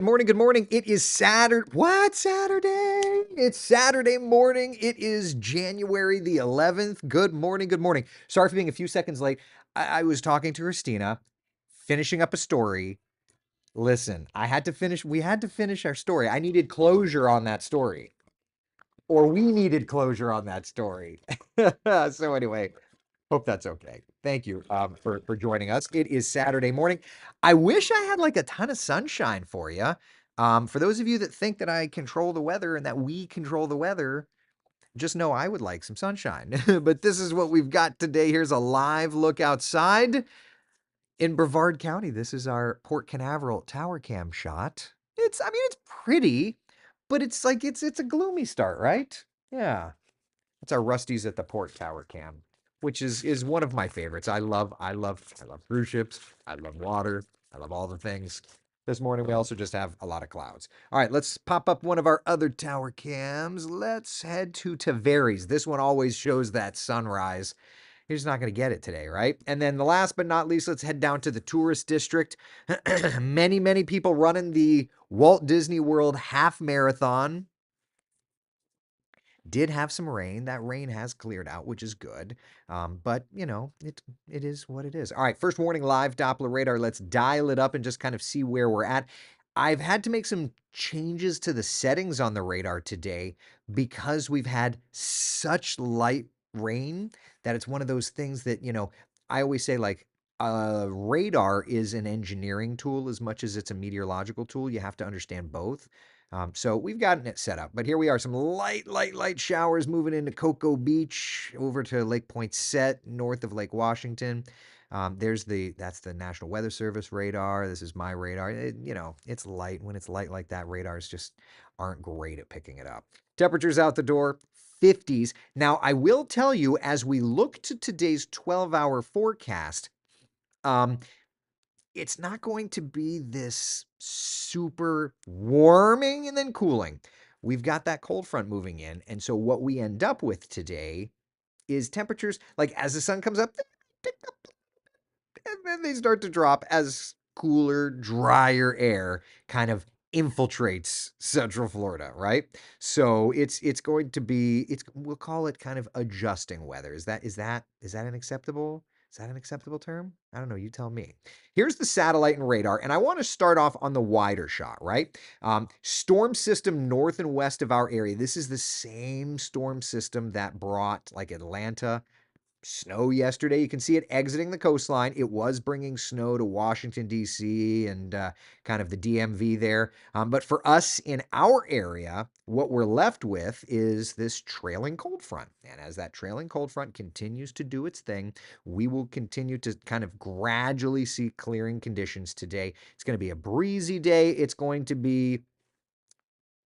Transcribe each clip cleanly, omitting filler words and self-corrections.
Morning, good morning. It is Saturday. What Saturday? It's Saturday morning. It is January the 11th. Good morning, good morning. Sorry for being a few seconds late. I was talking to Christina, finishing up a story. Listen, we had to finish our story. I needed closure on that story, or we needed closure on that story. So anyway, hope that's okay. Thank you for joining us. It is Saturday morning. I wish I had like a ton of sunshine for you. For those of you that think that I control the weather and that we control the weather, just know I would like some sunshine. But this is what we've got today. Here's a live look outside in Brevard County. This is our Port Canaveral tower cam shot. It's pretty, but it's a gloomy start, right? Yeah. That's our Rusty's at the Port Tower cam, which is one of my favorites. I love cruise ships. I love water. I love all the things. This morning we also just have a lot of clouds. All right, let's pop up one of our other tower cams. Let's head to Tavares. This one always shows that sunrise. You're just not going to get it today, right? And then the last but not least, let's head down to the tourist district. Many people running the Walt Disney World half marathon. Did have some rain. That rain has cleared out, which is good. But it is what it is. All right, first warning live Doppler radar. Let's dial it up and just kind of see where we're at. I've had to make some changes to the settings on the radar today because we've had such light rain that it's one of those things that, I always say like radar is an engineering tool as much as it's a meteorological tool. You have to understand both. So we've gotten it set up, but here we are, some light showers moving into Cocoa Beach over to Lake Poinsett, north of Lake Washington. That's the National Weather Service radar. This is my radar. It's light. When it's light like that, radars just aren't great at picking it up. Temperatures out the door, 50s. Now, I will tell you, as we look to today's 12-hour forecast, um, it's not going to be this super warming and then cooling. We've got that cold front moving in. And so what we end up with today is temperatures like as the sun comes up, and then they start to drop as cooler, drier air kind of infiltrates Central Florida, right? So it's going to be we'll call it kind of adjusting weather. Is that an acceptable term? I don't know. You tell me. Here's the satellite and radar, and I want to start off on the wider shot, right? Storm system north and west of our area. This is the same storm system that brought like Atlanta snow yesterday. You can see it exiting the coastline. It was bringing snow to Washington, D.C. and kind of the DMV there. But for us in our area, what we're left with is this trailing cold front. And as that trailing cold front continues to do its thing, we will continue to kind of gradually see clearing conditions today. It's going to be a breezy day. It's going to be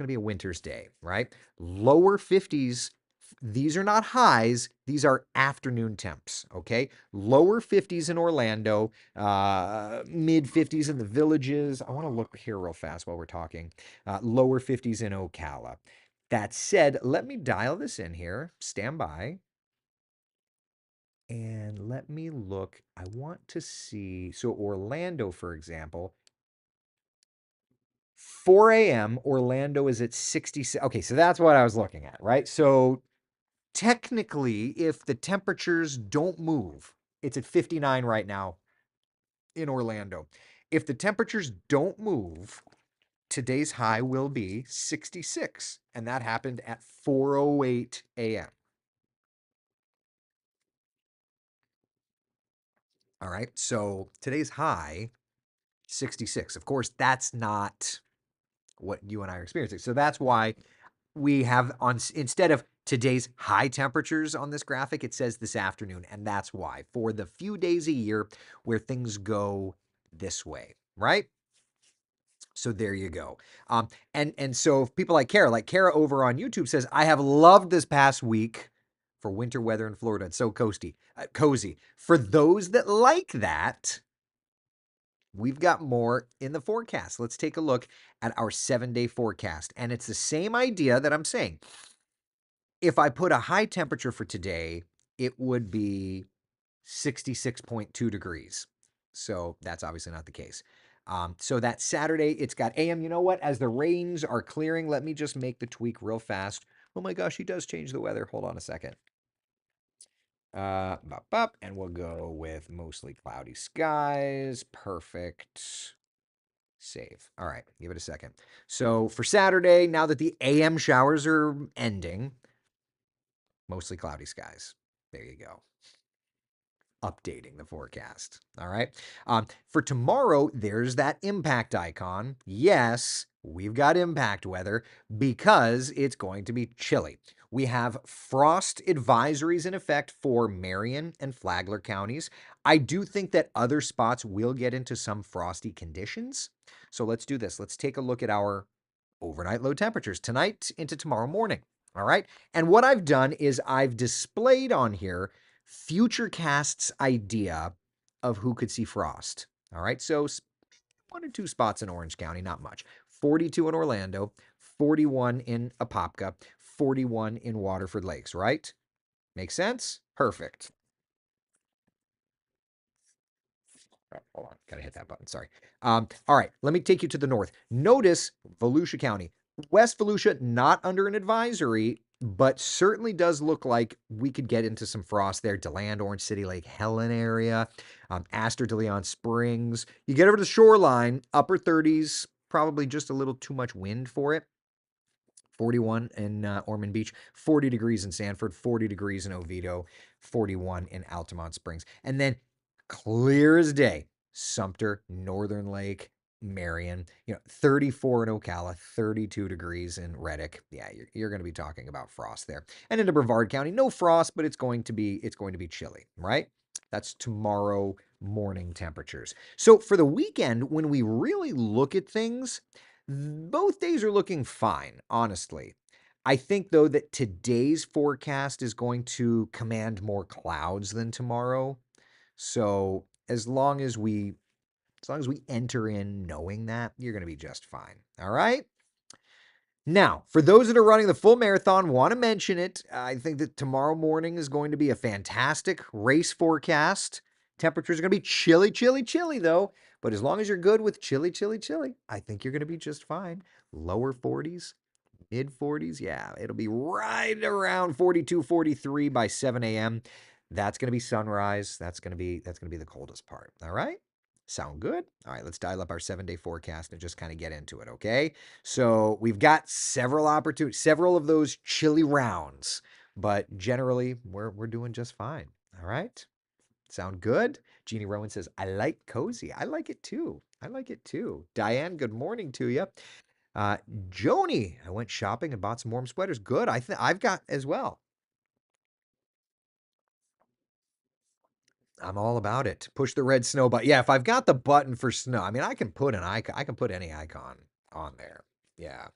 a winter's day, right? Lower 50s. These are not highs. These are afternoon temps, okay? Lower 50s in Orlando, mid 50s in the Villages. I want to look here real fast while we're talking. Lower 50s in Ocala. That said, let me dial this in here. Stand by. And let me look. I want to see. So, Orlando, for example, 4 a.m., Orlando is at 66. Okay, so that's what I was looking at, right? So technically, if the temperatures don't move, it's at 59 right now in Orlando. If the temperatures don't move, today's high will be 66, and that happened at 4:08 a.m. All right, so today's high, 66. Of course, that's not what you and I are experiencing. So that's why we have instead of today's high temperatures on this graphic, it says this afternoon. And that's why for the few days a year where things go this way, right? So there you go. And so people like Kara over on YouTube says, I have loved this past week for winter weather in Florida. It's so cozy. For those that like that, we've got more in the forecast. Let's take a look at our 7-day forecast. And it's the same idea that I'm saying. If I put a high temperature for today, it would be 66.2 degrees. So that's obviously not the case. So that Saturday, it's got AM. You know what? As the rains are clearing, let me just make the tweak real fast. Oh my gosh, he does change the weather. Hold on a second. And we'll go with mostly cloudy skies. Perfect. Save. All right, give it a second. So for Saturday, now that the AM showers are ending, mostly cloudy skies. There you go. Updating the forecast. All right. For tomorrow, there's that impact icon. Yes, we've got impact weather because it's going to be chilly. We have frost advisories in effect for Marion and Flagler counties. I do think that other spots will get into some frosty conditions. So let's do this. Let's take a look at our overnight low temperatures tonight into tomorrow morning. All right. And what I've done is I've displayed on here Futurecast's idea of who could see frost. All right. So one or two spots in Orange County, not much. 42 in Orlando, 41 in Apopka, 41 in Waterford Lakes, right? Makes sense? Perfect. Oh, hold on, gotta hit that button. Sorry. All right, let me take you to the north. Notice Volusia County, West Volusia, not under an advisory, but certainly does look like we could get into some frost there. DeLand, Orange City, Lake Helen area, Astor, DeLeon Springs. You get over to the shoreline, upper 30s, probably just a little too much wind for it. 41 in Ormond Beach, 40 degrees in Sanford, 40 degrees in Oviedo, 41 in Altamont Springs. And then clear as day, Sumter, Northern Lake, Marion, 34 in Ocala, 32 degrees in Reddick. Yeah, you're going to be talking about frost there. And into Brevard County, no frost, but it's going to be chilly, right? That's tomorrow morning temperatures. So for the weekend, when we really look at things, both days are looking fine, honestly. I think, though, that today's forecast is going to command more clouds than tomorrow. So as long as we enter in knowing that, you're going to be just fine. All right? Now, for those that are running the full marathon, want to mention it. I think that tomorrow morning is going to be a fantastic race forecast. Temperatures are going to be chilly, chilly, chilly, though. But as long as you're good with chilly, chilly, chilly, I think you're going to be just fine. Lower 40s, mid 40s. Yeah, it'll be right around 42, 43 by 7 a.m. That's going to be sunrise. That's going to be the coldest part. All right? Sound good? All right, let's dial up our 7-day forecast and just kind of get into it, okay? So we've got several opportunities, several of those chilly rounds, but generally we're doing just fine. All right? Sound good? Jeannie Rowan says, I like cozy. I like it too. I like it too. Diane, good morning to you. Uh, Joni, I went shopping and bought some warm sweaters. Good. I've got as well. I'm all about it. Push the red snow button. Yeah, if I've got the button for snow, I mean, I can put an icon. I can put any icon on there. Yeah.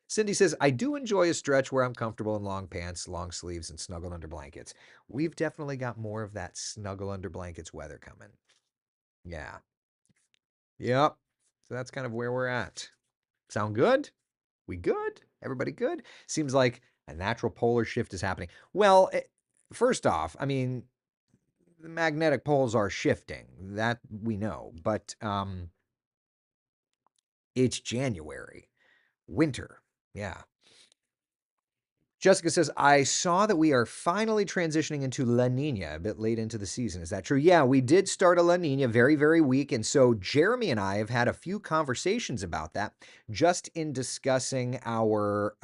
Cindy says, I do enjoy a stretch where I'm comfortable in long pants, long sleeves, and snuggle under blankets. We've definitely got more of that snuggle under blankets weather coming. Yeah. Yep. So that's kind of where we're at. Sound good? We good? Everybody good? Seems like a natural polar shift is happening. Well, first off, I mean, the magnetic poles are shifting. That we know, but it's January, winter. Yeah. Jessica says, I saw that we are finally transitioning into La Nina a bit late into the season. Is that true? Yeah, we did start a La Nina very, very weak. And so Jeremy and I have had a few conversations about that just in discussing our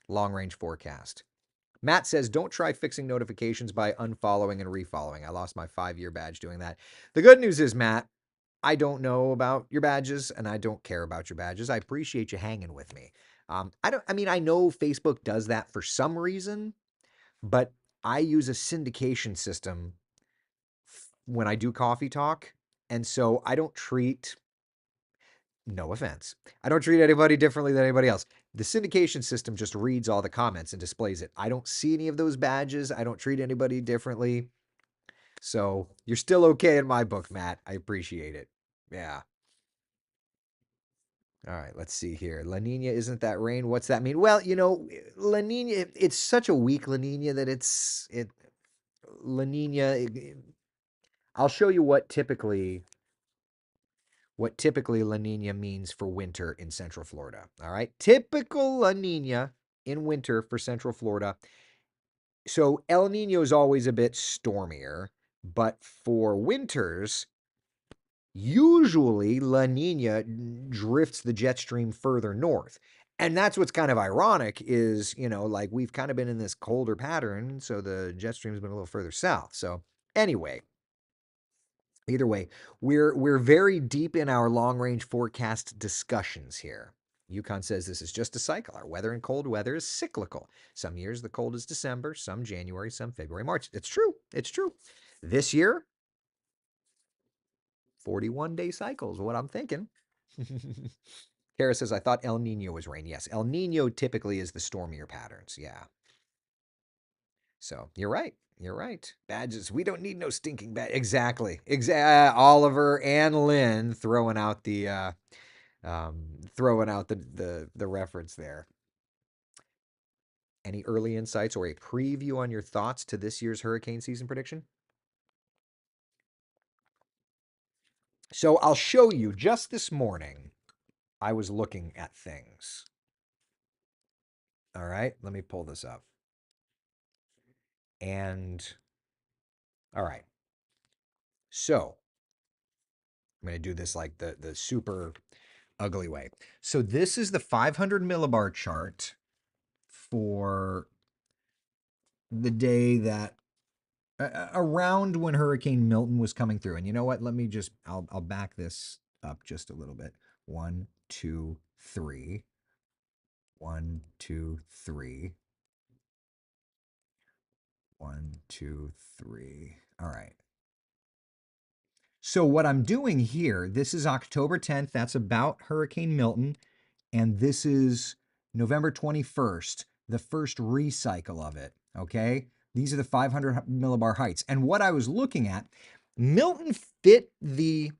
long range forecast. Matt says, don't try fixing notifications by unfollowing and refollowing. I lost my 5-year badge doing that. The good news is, Matt, I don't know about your badges and I don't care about your badges. I appreciate you hanging with me. I know Facebook does that for some reason, but I use a syndication system when I do coffee talk. And so I don't treat, no offense, I don't treat anybody differently than anybody else. The syndication system just reads all the comments and displays it. I don't see any of those badges. I don't treat anybody differently. So you're still okay in my book, Matt. I appreciate it. Yeah. All right, let's see here. La Nina isn't that rain. What's that mean? Well, La Nina, it's such a weak La Nina that La Nina. I'll show you what typically La Nina means for winter in Central Florida. All right. Typical La Nina in winter for Central Florida. So El Nino is always a bit stormier, but for winters, usually La Nina drifts the jet stream further north. And that's what's kind of ironic is, like we've kind of been in this colder pattern, so the jet stream's been a little further south. So anyway, either way, we're very deep in our long range forecast discussions here. Yukon says this is just a cycle. Our weather and cold weather is cyclical. Some years the cold is December, some January, some February, March. It's true. It's true. This year, 41-day cycles, what I'm thinking. Kara says, I thought El Nino was rain. Yes, El Nino typically is the stormier patterns. Yeah. So you're right. You're right. Badges. We don't need no stinking badge. Exactly. Oliver and Lynn throwing out the reference there. Any early insights or a preview on your thoughts to this year's hurricane season prediction? So I'll show you. Just this morning, I was looking at things. All right, let me pull this up. And all right. So I'm going to do this like the super ugly way. So this is the 500 millibar chart for the day that around when Hurricane Milton was coming through. And you know what? I'll back this up just a little bit. 1, 2, 3. 1, 2, 3. 1, 2, 3. All right. So what I'm doing here, this is October 10th. That's about Hurricane Milton. And this is November 21st, the first recycle of it. Okay. These are the 500 millibar heights. And what I was looking at, Milton fit the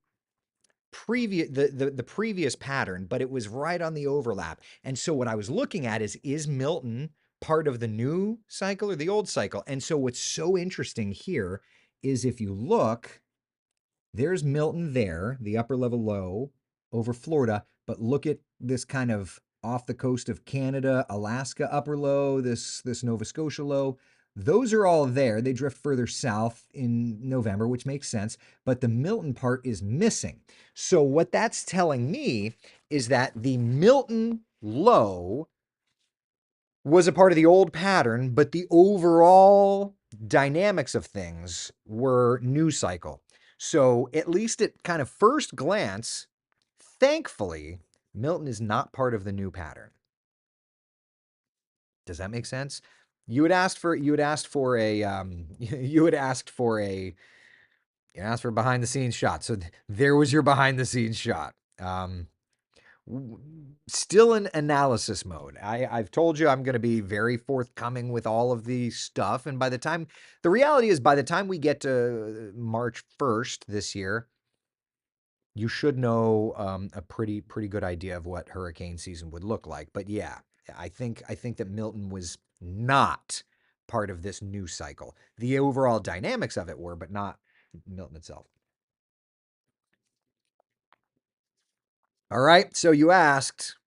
previous pattern, but it was right on the overlap. And so what I was looking at is Milton part of the new cycle or the old cycle? And so what's so interesting here is if you look, there's Milton there, the upper level low over Florida, but look at this kind of off the coast of Canada, Alaska upper low, this Nova Scotia low. Those are all there. They drift further south in November, which makes sense, but the Milton part is missing. So what that's telling me is that the Milton low was a part of the old pattern, but the overall dynamics of things were new cycle. So at least at kind of first glance, thankfully, Milton is not part of the new pattern. Does that make sense? You had asked for a behind the scenes shot. So there was your behind the scenes shot. Still in analysis mode. I've told you I'm going to be very forthcoming with all of the stuff. And the reality is by the time we get to March 1st this year, you should know a pretty good idea of what hurricane season would look like. But yeah, I think that Milton was not part of this new cycle. The overall dynamics of it were, but not Milton itself. All right. So you asked,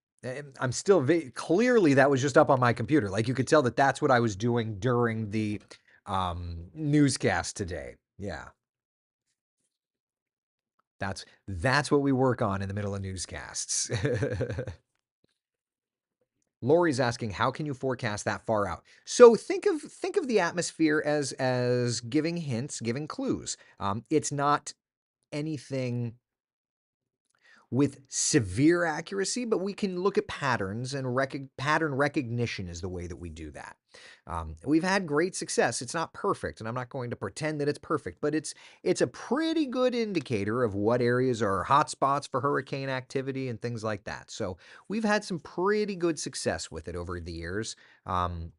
I'm still clearly that was just up on my computer. Like you could tell that that's what I was doing during the newscast today. Yeah. That's what we work on in the middle of newscasts. Lori's asking, how can you forecast that far out? So think of the atmosphere as giving hints, giving clues. It's not anything with severe accuracy, but we can look at patterns, and pattern recognition is the way that we do that. We've had great success. It's not perfect, and I'm not going to pretend that it's perfect, but it's a pretty good indicator of what areas are hotspots for hurricane activity and things like that. So we've had some pretty good success with it over the years. And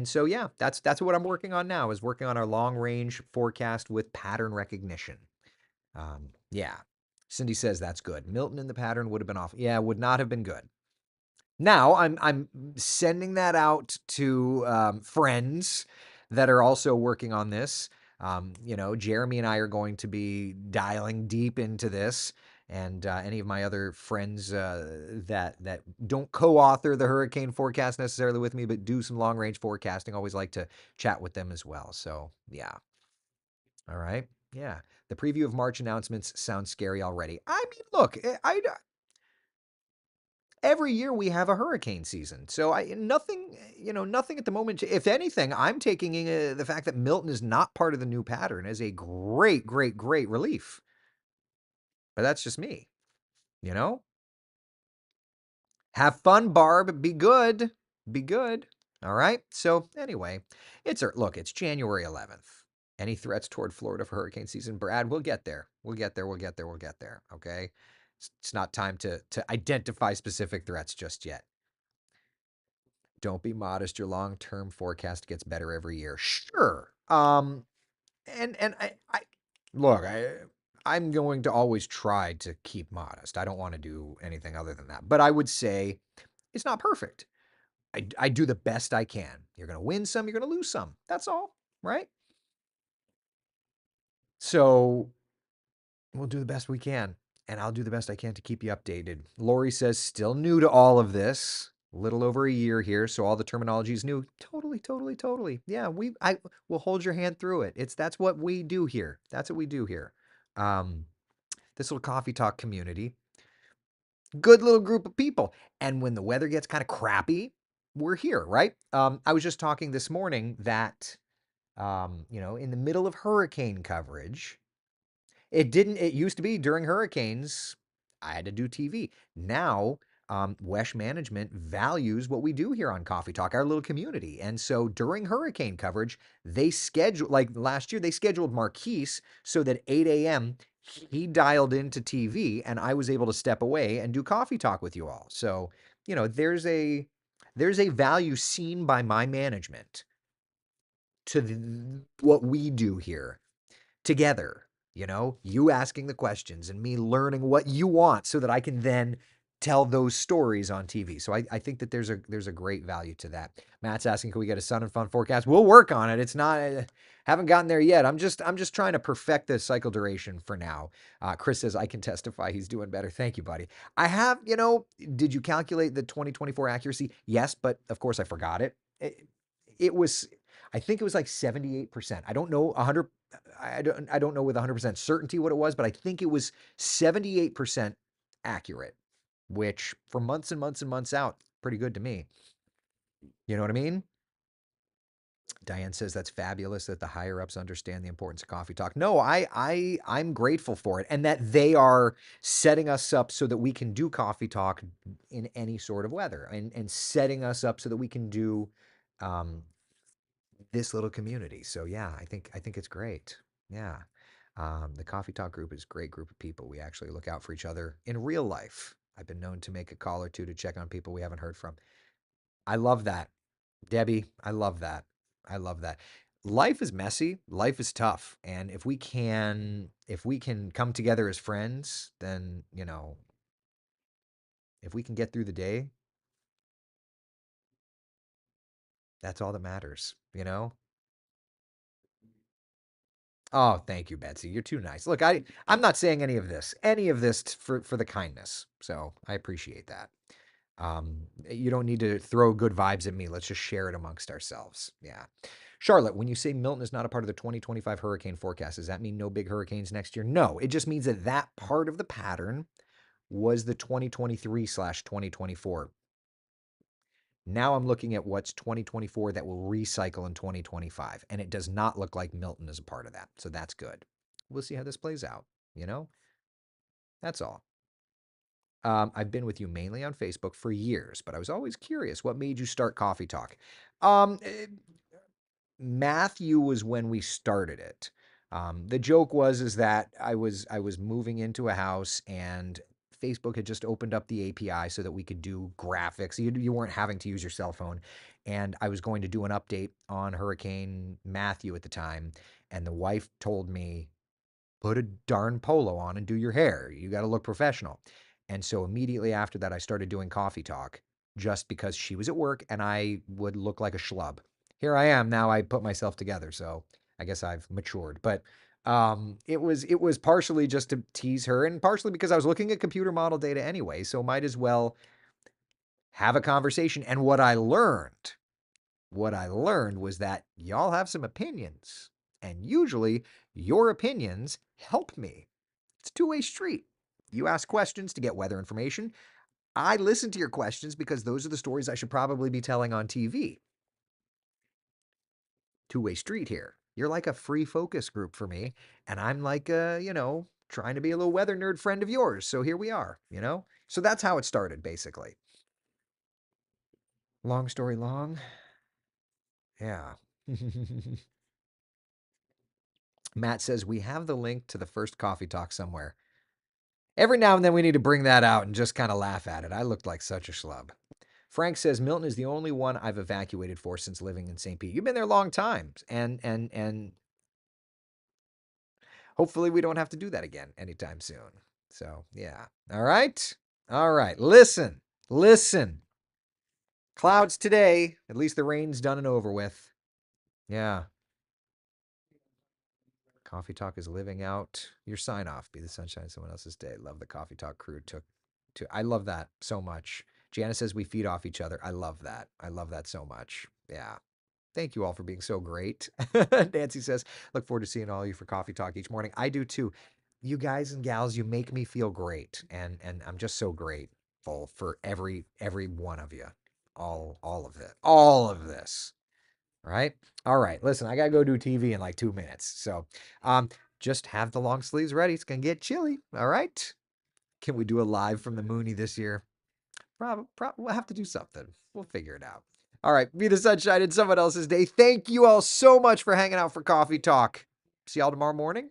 so yeah, that's what I'm working on now, is working on our long range forecast with pattern recognition. Yeah. Cindy says that's good. Milton in the pattern would have been off. Yeah, would not have been good. Now I'm sending that out to friends that are also working on this. Jeremy and I are going to be dialing deep into this, and any of my other friends that don't co-author the hurricane forecast necessarily with me, but do some long-range forecasting, always like to chat with them as well. So yeah, all right, yeah. The preview of March announcements sounds scary already. I mean, look, every year we have a hurricane season. So nothing at the moment. If anything, I'm taking the fact that Milton is not part of the new pattern as a great, great, great relief. But that's just me, you know? Have fun, Barb. Be good. Be good. All right. So anyway, it's January 11th. Any threats toward Florida for hurricane season? Brad, we'll get there. We'll get there. We'll get there. We'll get there. Okay. It's not time to identify specific threats just yet. Don't be modest. Your long-term forecast gets better every year. Sure. And I look, I'm going to always try to keep modest. I don't want to do anything other than that. But I would say it's not perfect. I do the best I can. You're going to win some, you're going to lose some. That's all, right? So we'll do the best we can, and I'll do the best I can to keep you updated. Lori says, still new to all of this. A little over a year here, so all the terminology is new. Totally, totally, totally. Yeah, I will hold your hand through it. That's what we do here. That's what we do here. Um, this little coffee talk community, good little group of people. And when the weather gets kind of crappy, we're here, right? I was just talking this morning that in the middle of hurricane coverage, it used to be during hurricanes, I had to do TV. Now, Wesh Management values what we do here on Coffee Talk, our little community. And so during hurricane coverage, like last year, they scheduled Marquise so that 8 a.m. he dialed into TV and I was able to step away and do Coffee Talk with you all. So, there's a value seen by my management to what we do here together. You asking the questions and me learning what you want so that I can then tell those stories on TV. So I think that there's a great value to that. Matt's asking, can we get a sun and fun forecast? We'll work on it. It's not haven't gotten there yet. I'm just trying to perfect the cycle duration for now. Chris says I can testify he's doing better. Thank you, buddy. I have, did you calculate the 2024 accuracy? Yes, but of course I forgot it. It was I think it was like 78%. I don't know 100 I don't know with 100% certainty what it was, but I think it was 78% accurate, which for months and months and months out, pretty good to me. You know what I mean? Diane says that's fabulous that the higher ups understand the importance of coffee talk. No, I'm grateful for it, and that they are setting us up so that we can do coffee talk in any sort of weather, and setting us up so that we can do um, this little community. So yeah, I think it's great. Yeah. The Coffee Talk group is a great group of people. We actually look out for each other in real life. I've been known to make a call or two to check on people we haven't heard from. I love that. Debbie, I love that. I love that. Life is messy, life is tough, and if we can come together as friends, then, if we can get through the day, that's all that matters, you know? Oh, thank you, Betsy. You're too nice. Look, I'm not saying any of this for the kindness. So I appreciate that. You don't need to throw good vibes at me. Let's just share it amongst ourselves. Yeah. Charlotte, when you say Milton is not a part of the 2025 hurricane forecast, does that mean no big hurricanes next year? No, it just means that that part of the pattern was the 2023/2024. Now I'm looking at what's 2024 that will recycle in 2025, and it does not look like Milton is a part of that. So that's good. We'll see how this plays out. You know, that's all. I've been with you mainly on Facebook for years, but I was always curious what made you start Coffee Talk. Um, eh, Matthew was when we started it. The joke was is that I was moving into a house and Facebook had just opened up the API so that we could do graphics. You weren't having to use your cell phone, and I was going to do an update on Hurricane Matthew at the time, and the wife told me, put a darn polo on and do your hair. You got to look professional. And so immediately after that, I started doing Coffee Talk just because she was at work and I would look like a schlub. Here I am now. I put myself together. So I guess I've matured, but it was partially just to tease her and partially because I was looking at computer model data anyway, so might as well have a conversation. And what I learned was that y'all have some opinions, and usually your opinions help me. It's a two-way street. You ask questions to get weather information. I listen to your questions because those are the stories I should probably be telling on TV. Two-way street here. You're like a free focus group for me, and I'm like trying to be a little weather nerd friend of yours. So here we are. So that's how it started, basically. Long story long. Yeah. Matt says we have the link to the first coffee talk somewhere. Every now and then we need to bring that out and just kind of laugh at it. I looked like such a schlub. Frank says Milton is the only one I've evacuated for since living in St. Pete. You've been there a long time, and hopefully we don't have to do that again anytime soon. So yeah. All right. All right. Listen. Listen. Clouds today. At least the rain's done and over with. Yeah. Coffee Talk is living out your sign off. Be the sunshine of someone else's day. Love the Coffee Talk crew. I love that so much. Janice says we feed off each other. I love that. I love that so much. Yeah. Thank you all for being so great. Nancy says, look forward to seeing all of you for Coffee Talk each morning. I do too. You guys and gals, you make me feel great. And I'm just so grateful for every one of you. All of it. All of this. Right? All right. Listen, I gotta go do TV in like 2 minutes. So just have the long sleeves ready. It's gonna get chilly. All right. Can we do a live from the Mooney this year? Probably we'll have to do something. We'll figure it out. All right. Be the sunshine in someone else's day. Thank you all so much for hanging out for Coffee Talk. See y'all tomorrow morning.